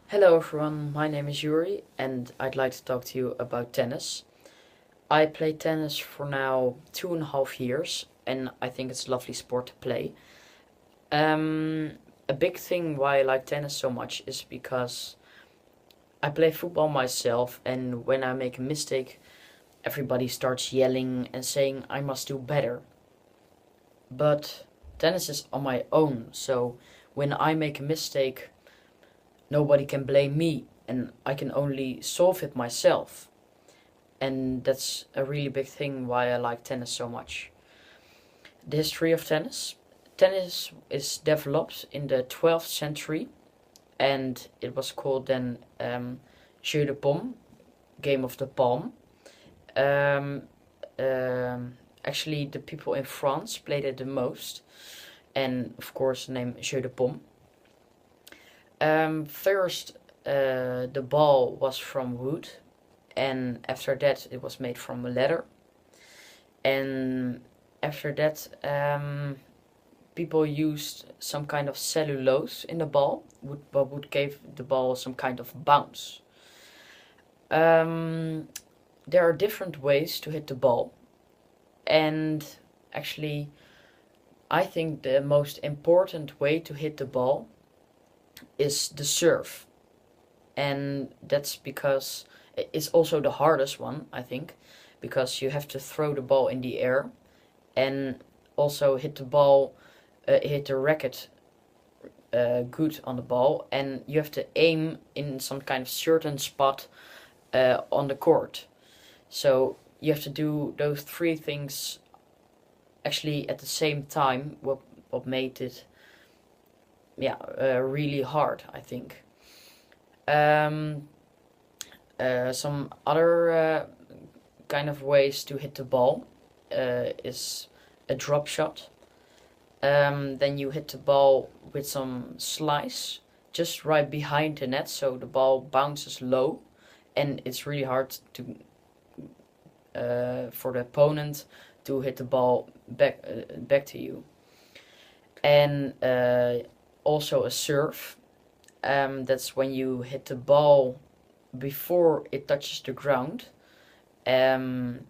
Hello everyone, my name is Yuri and I'd like to talk to you about tennis. I play tennis for now 2.5 years and I think it's a lovely sport to play. Um, a big thing why I like tennis so much is because I play football myself, and when I make a mistake, everybody starts yelling and saying I must do better. But tennis is on my own, so when I make a mistake, nobody can blame me and I can only solve it myself. And that's a really big thing why I like tennis so much. The history of tennis. Tennis is developed in the 12th century and it was called then Jeu de Paume, game of the palm. Um, um, Actually, the people in France played it the most, and of course, the name Jeu de Paume. First, the ball was from wood, and after that, it was made from leather. And after that, people used some kind of cellulose in the ball, what would give the ball some kind of bounce. Um, there are different ways to hit the ball, and actually, I think the most important way to hit the ball is the serve, and that's because it's also the hardest one, I think, because you have to throw the ball in the air and also hit the ball, hit the racket good on the ball, and you have to aim in some kind of certain spot on the court. So you have to do those three things actually at the same time. What made it, yeah, really hard, I think. Um, some other kind of ways to hit the ball is a drop shot. Then you hit the ball with some slice just right behind the net, so the ball bounces low, and it's really hard to for the opponent to hit the ball back to you. And also a serve. That's when you hit the ball before it touches the ground. Um,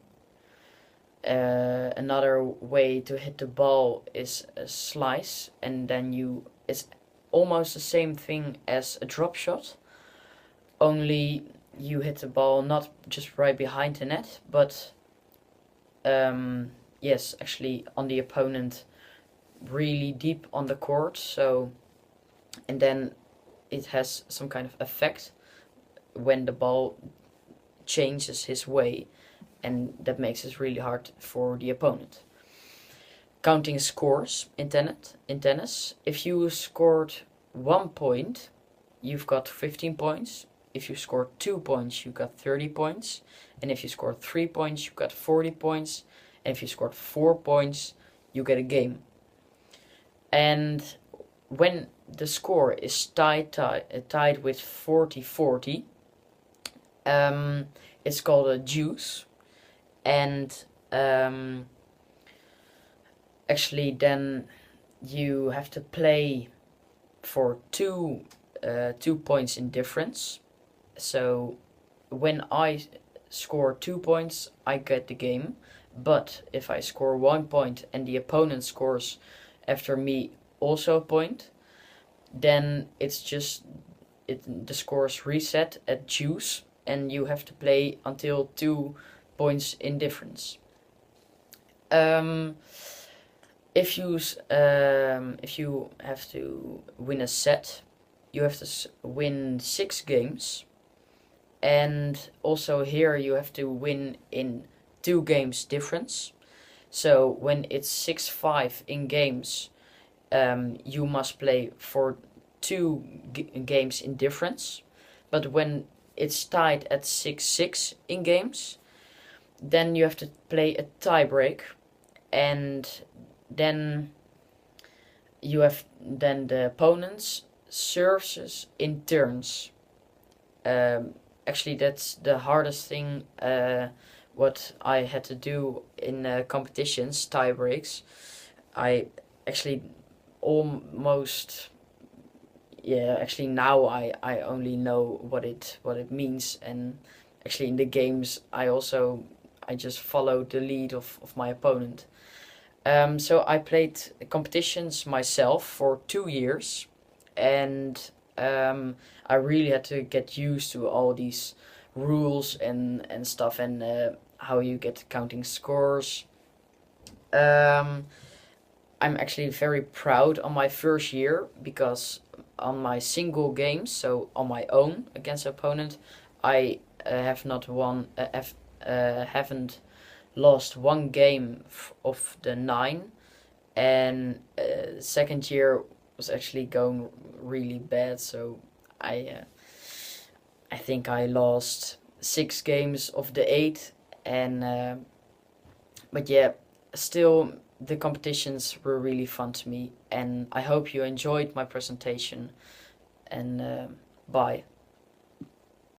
Another way to hit the ball is a slice, and then it's almost the same thing as a drop shot, only you hit the ball not just right behind the net, but yes, actually on the opponent, really deep on the court. So, and then it has some kind of effect when the ball changes his way, and that makes it really hard for the opponent. Counting scores in tennis, if you scored 1 point, you've got 15 points. If you scored 2 points, you got 30 points. And if you scored 3 points, you got 40 points. And if you scored 4 points, you get a game. And when the score is tied with 40-40, it's called a deuce. And actually, then you have to play for 2 points in difference. So when I score 2 points, I get the game. But if I score 1 point and the opponent scores after me also a point, then the scores reset at deuce, and you have to play until 2 points in difference. Um, if you have to win a set, you have to win 6 games, and also here you have to win in 2 games difference. So when it's 6-5 in games, you must play for 2 games in difference. But when it's tied at 6-6 in games, then you have to play a tiebreak, and then the opponents serves in turns. Actually, that's the hardest thing. What I had to do in competitions, tie breaks. I actually almost yeah, actually now I only know what it means, and actually in the games I just followed the lead of my opponent. So I played competitions myself for 2 years, and I really had to get used to all these rules and stuff, and how you get counting scores. Um, I'm actually very proud on my first year because on my single games, so on my own against opponent, I have not won, haven't lost one game of the nine, and second year was actually going really bad. So I think I lost 6 games of the eight, and but yeah, still the competitions were really fun to me, and I hope you enjoyed my presentation. And bye.